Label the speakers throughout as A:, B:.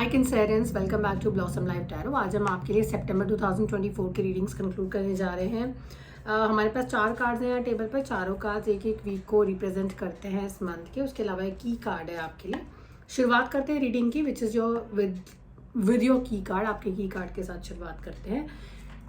A: Hi Cancerians, welcome back to Blossom Life Tarot. आज हम आपके लिए सितंबर 2024 की रीडिंग्स कंक्लूड करने जा रहे हैं। हमारे पास 4 कार्ड्स हैं यहाँ टेबल पर। चारों कार्ड्स एक एक वीक को रिप्रेजेंट करते हैं इस मंथ के। उसके अलावा एक की कार्ड है आपके लिए। शुरुआत करते हैं रीडिंग की, which is your with your की कार्ड। आपके की कार्ड के साथ शुरुआत करते हैं।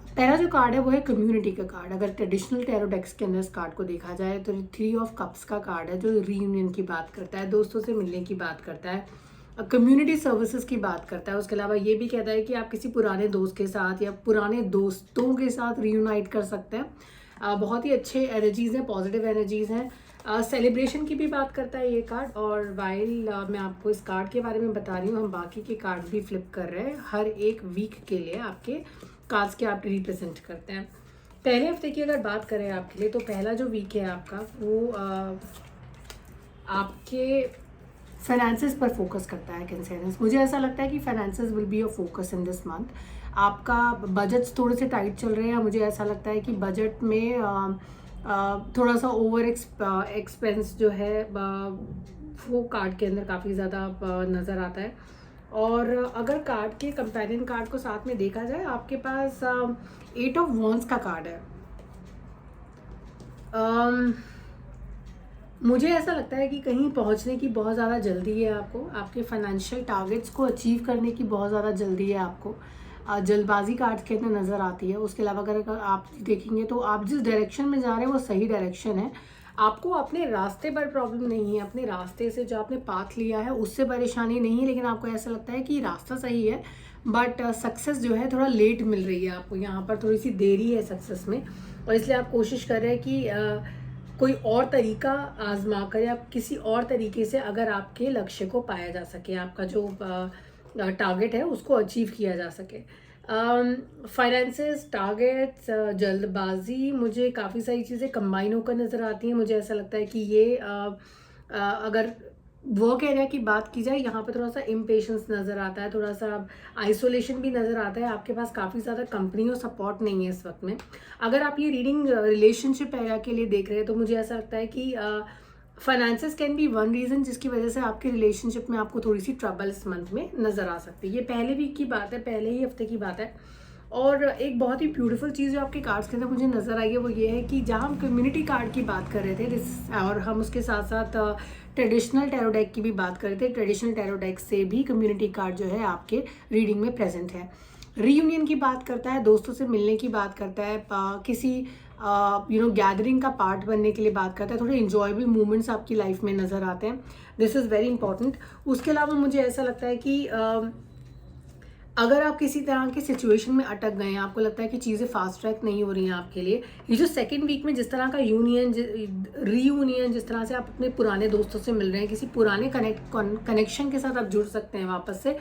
A: पहला जो कार्ड है वो है कम्युनिटी का कार्ड। अगर ट्रेडिशनल टैरो डेक्स के अंदर इस कार्ड को देखा जाए तो 3 ऑफ कप्स का कार्ड है, जो रीयूनियन की बात करता है, दोस्तों से मिलने की बात करता है, कम्युनिटी सर्विसेज की बात करता है। उसके अलावा ये भी कहता है कि आप किसी पुराने दोस्त के साथ या पुराने दोस्तों के साथ रीयूनाइट कर सकते हैं। बहुत ही अच्छे एनर्जीज़ हैं, पॉजिटिव एनर्जीज़ हैं। सेलिब्रेशन की भी बात करता है ये कार्ड। और वाइल मैं आपको इस कार्ड के बारे में बता रही हूँ, हम बाकी के कार्ड भी फ्लिप कर रहे हैं। हर एक वीक के लिए आपके कार्ड्स के आप रिप्रेजेंट करते हैं। पहले हफ्ते की अगर बात करें आपके लिए, तो पहला जो वीक है आपका वो आपके फाइनेंसेस पर फोकस करता है कैंसरियंस। मुझे ऐसा लगता है कि finances will be a focus in this month. आपका बजट्स थोड़े से टाइट चल रहे हैं। मुझे ऐसा लगता है कि बजट में थोड़ा सा ओवर एक्सपेंस जो है वो कार्ड के अंदर काफ़ी ज़्यादा नज़र आता है। और अगर कार्ड के कंपेनियन कार्ड को साथ में देखा जाए, आपके पास 8 ऑफ वॉन्ड्स का कार्ड है। मुझे ऐसा लगता है कि कहीं पहुंचने की बहुत ज़्यादा जल्दी है आपको। आपके फाइनेंशियल टारगेट्स को अचीव करने की बहुत ज़्यादा जल्दी है आपको। जल्दबाजी कार्ड्स के अंदर नज़र आती है। उसके अलावा अगर आप देखेंगे तो आप जिस डायरेक्शन में जा रहे हैं वो सही डायरेक्शन है। आपको अपने रास्ते पर प्रॉब्लम नहीं है, अपने रास्ते से जो आपने पाथ लिया है उससे परेशानी नहीं है, लेकिन आपको ऐसा लगता है कि रास्ता सही है बट सक्सेस जो है थोड़ा लेट मिल रही है आपको। यहाँ पर थोड़ी सी देरी है सक्सेस में, और इसलिए आप कोशिश कर रहे हैं कि कोई और तरीका आजमा कर या किसी और तरीके से अगर आपके लक्ष्य को पाया जा सके, आपका जो टारगेट है उसको अचीव किया जा सके। फाइनेंसेस, टारगेट्स, जल्दबाजी, मुझे काफ़ी सारी चीज़ें कंबाइन होकर नज़र आती हैं। मुझे ऐसा लगता है कि ये अगर वर्क एरिया की बात की जाए, यहाँ पर थोड़ा सा इम्पेशंस नज़र आता है, थोड़ा सा आइसोलेशन भी नज़र आता है। आपके पास काफ़ी ज़्यादा कंपनी और सपोर्ट नहीं है इस वक्त में। अगर आप ये रीडिंग रिलेशनशिप एरिया के लिए देख रहे हैं तो मुझे ऐसा लगता है कि finances can be one reason जिसकी वजह से आपके रिलेशनशिप में आपको थोड़ी सी ट्रबल इस मंथ में नज़र आ सकती है। ये पहले वीक की बात है, पहले ही हफ्ते की बात है। और एक बहुत ही ब्यूटीफुल चीज़ जो आपके कार्ड्स के अंदर मुझे नज़र आई है वो ये है कि जहाँ हम कम्युनिटी कार्ड की बात कर रहे थे और हम उसके साथ साथ ट्रेडिशनल टैरो डेक की भी बात कर रहे थे, ट्रेडिशनल टैरो डेक से भी कम्युनिटी कार्ड जो है आपके रीडिंग में प्रेजेंट है। रीयूनियन की बात करता है, दोस्तों से मिलने की बात करता है, किसी गैदरिंग का पार्ट बनने के लिए बात करता है। थोड़े इंजॉयबल मोमेंट्स आपकी लाइफ में नज़र आते हैं। This is very important. उसके अलावा मुझे ऐसा लगता है कि अगर आप किसी तरह के सिचुएशन में अटक गए हैं, आपको लगता है कि चीज़ें फास्ट ट्रैक नहीं हो रही हैं आपके लिए, ये जो सेकंड वीक में जिस तरह का रीयूनियन, जिस तरह से आप अपने पुराने दोस्तों से मिल रहे हैं, किसी पुराने कनेक्शन के साथ आप जुड़ सकते हैं वापस से,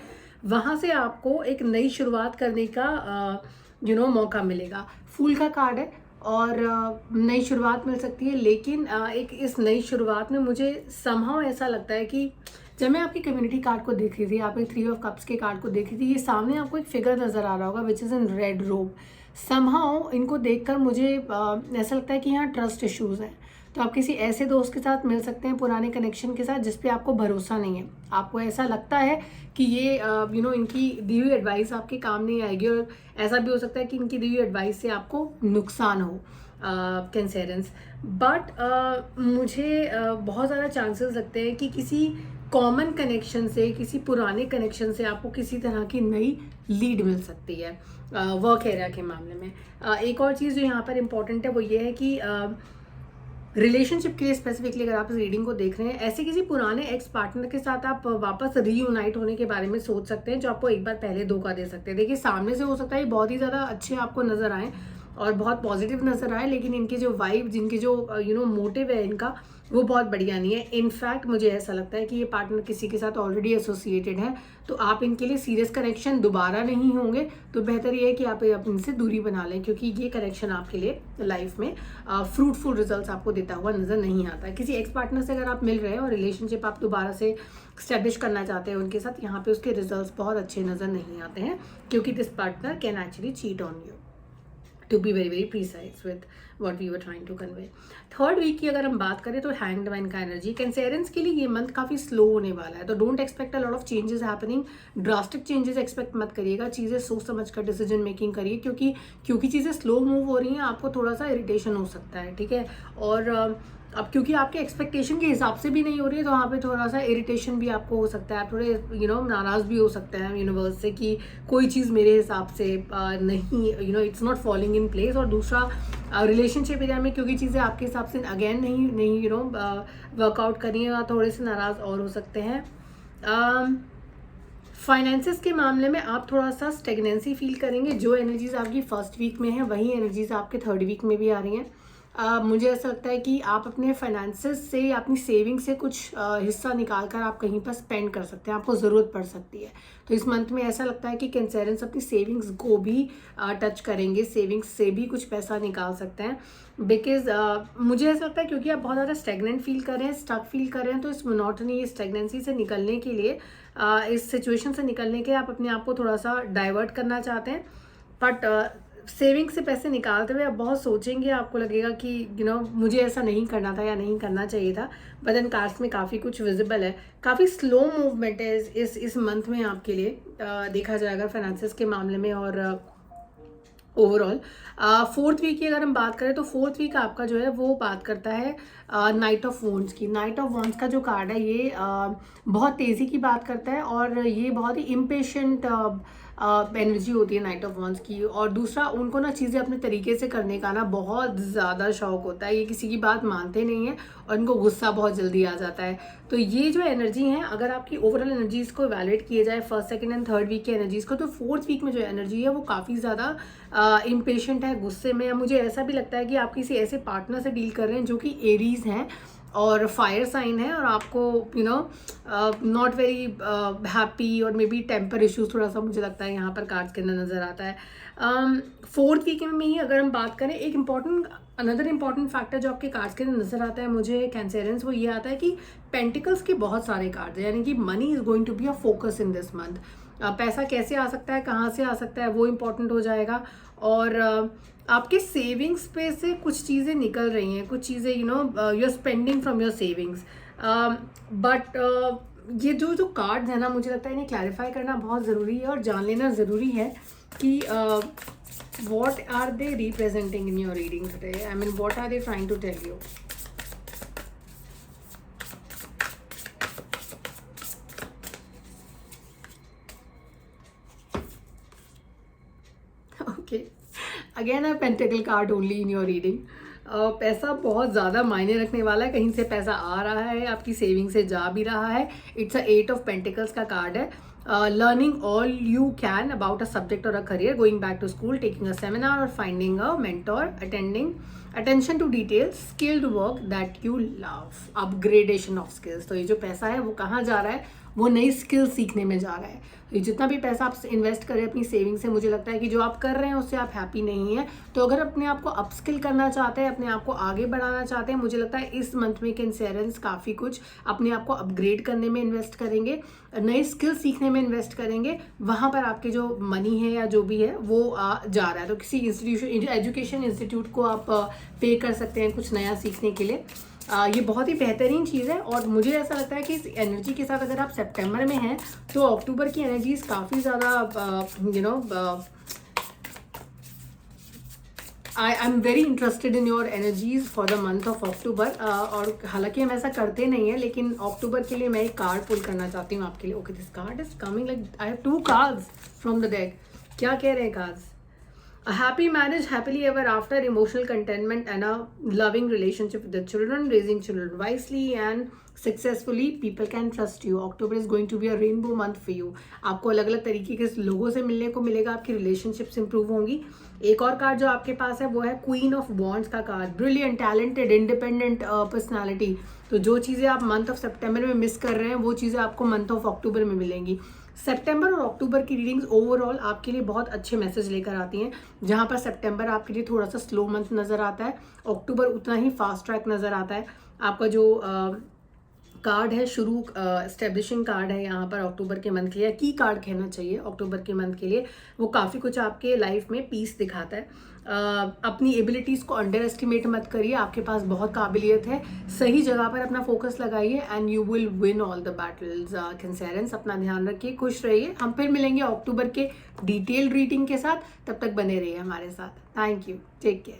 A: वहाँ से आपको एक नई शुरुआत करने का मौका मिलेगा। फूल का कार्ड है और नई शुरुआत मिल सकती है, लेकिन एक इस नई शुरुआत में मुझे समहाउ ऐसा लगता है कि जब मैं आपकी कम्युनिटी कार्ड को देख रही थी, आप एक 3 ऑफ कप्स के कार्ड को देख रही थी, ये सामने आपको एक फिगर नज़र आ रहा होगा विच इज़ इन रेड रोब। समहाउ इनको देखकर मुझे ऐसा लगता है कि यहाँ ट्रस्ट इश्यूज़ हैं। तो आप किसी ऐसे दोस्त के साथ मिल सकते हैं पुराने कनेक्शन के साथ जिस पे आपको भरोसा नहीं है। आपको ऐसा लगता है कि ये इनकी दी हुई एडवाइस आपके काम नहीं आएगी, और ऐसा भी हो सकता है कि इनकी दी हुई एडवाइस से आपको नुकसान हो कैंसरियंस। बट मुझे बहुत ज़्यादा चांसेस लगते हैं कि किसी कॉमन कनेक्शन से, किसी पुराने कनेक्शन से आपको किसी तरह की नई लीड मिल सकती है वर्क एरिया के मामले में। एक और चीज़ जो यहाँ पर इम्पॉर्टेंट है वो ये है कि रिलेशनशिप के लिए स्पेसिफिकली अगर आप इस रीडिंग को देख रहे हैं, ऐसे किसी पुराने एक्स पार्टनर के साथ आप वापस रीयूनाइट होने के बारे में सोच सकते हैं जो आपको एक बार पहले धोखा दे सकते हैं। देखिए, सामने से हो सकता है बहुत ही ज़्यादा अच्छे आपको नज़र आए और बहुत पॉजिटिव नज़र आए, लेकिन इनके जो वाइब, जिनके जो मोटिव है इनका, वो बहुत बढ़िया नहीं है। इनफैक्ट मुझे ऐसा लगता है कि ये पार्टनर किसी के साथ ऑलरेडी एसोसिएटेड है, तो आप इनके लिए सीरियस कनेक्शन दोबारा नहीं होंगे। तो बेहतर ये है कि आप इनसे दूरी बना लें, क्योंकि ये कनेक्शन आपके लिए लाइफ में फ्रूटफुल रिजल्ट्स आपको देता हुआ नज़र नहीं आता है। किसी एक्स पार्टनर से अगर आप मिल रहे हैं और रिलेशनशिप आप दोबारा से स्टैब्लिश करना चाहते हैं उनके साथ, यहाँ पे उसके रिजल्ट्स बहुत अच्छे नज़र नहीं आते हैं, क्योंकि this partner can actually cheat on you. To be very very precise with what we were trying to convey. Third week की अगर हम बात करें तो हैंग्ड मैन का एनर्जी, कैंसेरियंस के लिए ये मंथ काफ़ी स्लो होने वाला है, तो don't expect a lot of changes happening. Drastic changes expect मत करिएगा, चीज़ें सोच समझ कर डिसीजन मेकिंग करिए, क्योंकि चीज़ें स्लो मूव हो रही हैं, आपको थोड़ा सा इरिटेशन हो सकता है, ठीक है। और अब क्योंकि आपके एक्सपेक्टेशन के हिसाब से भी नहीं हो रही है, तो वहाँ पे थोड़ा सा इरिटेशन भी आपको हो सकता है, आप थोड़े नाराज़ भी हो सकते हैं यूनिवर्स से कि कोई चीज़ मेरे हिसाब से नहीं, it's not falling in place. और दूसरा रिलेशनशिप एरिया में क्योंकि चीज़ें आपके हिसाब से अगेन नहीं वर्कआउट करी है, थोड़े से नाराज़ और हो सकते हैं। फाइनेंसेस के मामले में आप थोड़ा सा स्टेगनेंसी फील करेंगे, जो एनर्जीज आपकी फर्स्ट वीक में है वही एनर्जीज आपके थर्ड वीक में भी आ रही हैं। मुझे ऐसा लगता है कि आप अपने फाइनेंसेस से या अपनी सेविंग से कुछ हिस्सा निकाल कर आप कहीं पर स्पेंड कर सकते हैं, आपको ज़रूरत पड़ सकती है। तो इस मंथ में ऐसा लगता है कि कैंसेरियंस अपनी सेविंग्स को भी टच करेंगे, सेविंग्स से भी कुछ पैसा निकाल सकते हैं। बिकॉज मुझे ऐसा लगता है क्योंकि आप बहुत ज़्यादा स्टेगनेंट फील कर रहे हैं, स्टक फील कर रहे हैं, तो इस मोनोटनी, इस स्टेगनेंसी से निकलने के लिए, इस सिचुएशन से निकलने के लिए आप अपने आप को थोड़ा सा डाइवर्ट करना चाहते हैं। बट सेविंग से पैसे निकालते हुए आप बहुत सोचेंगे, आपको लगेगा कि मुझे ऐसा नहीं करना था या नहीं करना चाहिए था। बट देन कार्ड्स में काफ़ी कुछ विजिबल है, काफ़ी स्लो मूवमेंट है इस मंथ में आपके लिए, देखा जाए अगर फाइनेंसेस के मामले में। और ओवरऑल फोर्थ वीक की अगर हम बात करें तो फोर्थ वीक आपका जो है वो बात करता है नाइट ऑफ वॉन्ड्स की। नाइट ऑफ वॉन्ड्स का जो कार्ड है ये बहुत तेज़ी की बात करता है, और ये बहुत ही इम्पेशेंट एनर्जी होती है नाइट ऑफ वॉन्ड्स की। और दूसरा, उनको ना चीज़ें अपने तरीके से करने का ना बहुत ज़्यादा शौक होता है, ये किसी की बात मानते नहीं हैं और इनको गुस्सा बहुत जल्दी आ जाता है। तो ये जो एनर्जी है, अगर आपकी ओवरऑल एनर्जीज़ को इवैल्यूएट किया जाए first, second and third week की एनर्जीज़ को, तो फोर्थ वीक में जो एनर्जी है वो काफ़ी ज़्यादा इम्पेशेंट है, गुस्से में है। मुझे ऐसा भी लगता है कि आप किसी ऐसे पार्टनर से डील कर रहे हैं जो कि एरीज हैं और फायर साइन है, और आपको नॉट वेरी हैप्पी और मे बी टेम्पर इश्यूज थोड़ा सा मुझे लगता है यहाँ पर कार्ड्स के अंदर नज़र आता है। फोर्थ वीक में ही अगर हम बात करें, एक अनदर इम्पॉर्टेंट फैक्टर जो आपके कार्ड्स के अंदर नज़र आता है मुझे कैंसेरियंस, वो ये आता है कि पेंटिकल्स के बहुत सारे कार्ड्स हैं, यानी कि money is going to be a focus in this month. पैसा कैसे आ सकता है, कहाँ से आ सकता है, वो इम्पॉर्टेंट हो जाएगा। और आपके सेविंग्स पे से कुछ चीज़ें निकल रही हैं, कुछ चीज़ें you are spending from your savings. But ये जो कार्ड्स हैं ना, मुझे लगता है इन्हें क्लैरिफाई करना बहुत ज़रूरी है और जान लेना ज़रूरी है कि what are they representing in your reading today? I mean, what are they trying to tell you? Okay. Again, a pentacle card only in your reading. पैसा बहुत ज़्यादा मायने रखने वाला है, कहीं से पैसा आ रहा है, आपकी सेविंग से जा भी रहा है। इट्स अ 8 ऑफ पेंटिकल्स का कार्ड है। Learning all you can about a subject or a career, going back to school, taking a seminar or finding a mentor, attention to details, skilled work that you love, upgradation of skills। तो ये जो पैसा है वो कहाँ जा रहा है, वो नई स्किल सीखने में जा रहा है। तो ये जितना भी पैसा आप इन्वेस्ट करें अपनी सेविंग से, मुझे लगता है कि जो आप कर रहे हैं उससे आप हैप्पी नहीं हैं। तो अगर अपने आप को अपस्किल करना चाहते हैं, अपने आप को आगे बढ़ाना चाहते हैं, मुझे लगता है इस मंथ में कैंसेरियंस काफ़ी कुछ अपने आप को अपग्रेड करने में इन्वेस्ट करेंगे, नई स्किल सीखने में इन्वेस्ट करेंगे। वहाँ पर आपके जो मनी है या जो भी है वो जा रहा है। तो किसी एजुकेशन इंस्टीट्यूट को आप पे कर सकते हैं कुछ नया सीखने के लिए। ये बहुत ही बेहतरीन चीज़ है। और मुझे ऐसा लगता है कि इस एनर्जी के साथ अगर आप सितंबर में हैं तो अक्टूबर की एनर्जीज काफ़ी ज़्यादा I am very interested in your energies for the month of October. और हालांकि हम ऐसा करते नहीं है, लेकिन अक्टूबर के लिए मैं एक कार्ड पुल करना चाहती हूँ आपके लिए। Okay, this card is coming like I have 2 cards from the deck. क्या कह रहे हैं cards? A happy marriage, happily ever after, emotional contentment and a loving relationship with the children, raising children wisely and successfully. People can trust you. October is going to be a rainbow month for you. आपको अलग अलग तरीके के लोगों से मिलने को मिलेगा, आपकी रिलेशनशिप्स इंप्रूव होंगी। एक और कार्ड जो आपके पास है वो है क्वीन ऑफ वॉन्ड्स का card. Brilliant, talented, independent personality. तो जो चीज़ें आप मंथ ऑफ सितंबर में मिस कर रहे हैं वो चीज़ें आपको मंथ ऑफ अक्टूबर में मिलेंगी। सितंबर और अक्टूबर की रीडिंग्स ओवरऑल आपके लिए बहुत अच्छे मैसेज लेकर आती हैं। जहाँ पर सितंबर आपके लिए थोड़ा सा स्लो मंथ नज़र आता है, अक्टूबर उतना ही फास्ट ट्रैक नज़र आता है। आपका जो कार्ड है शुरू, एस्टेब्लिशिंग कार्ड है यहाँ पर अक्टूबर के मंथ के लिए, की कार्ड कहना चाहिए अक्टूबर के मंथ के लिए। वो काफ़ी कुछ आपके लाइफ में पीस दिखाता है। अपनी एबिलिटीज़ को अंडर एस्टिमेट मत करिए, आपके पास बहुत काबिलियत है, सही जगह पर अपना फोकस लगाइए and you will win all the battles. Cancerians अपना ध्यान रखिए, खुश रहिए। हम फिर मिलेंगे अक्टूबर के डिटेल्ड रीडिंग के साथ, तब तक बने रहिए हमारे साथ। Thank you, take care.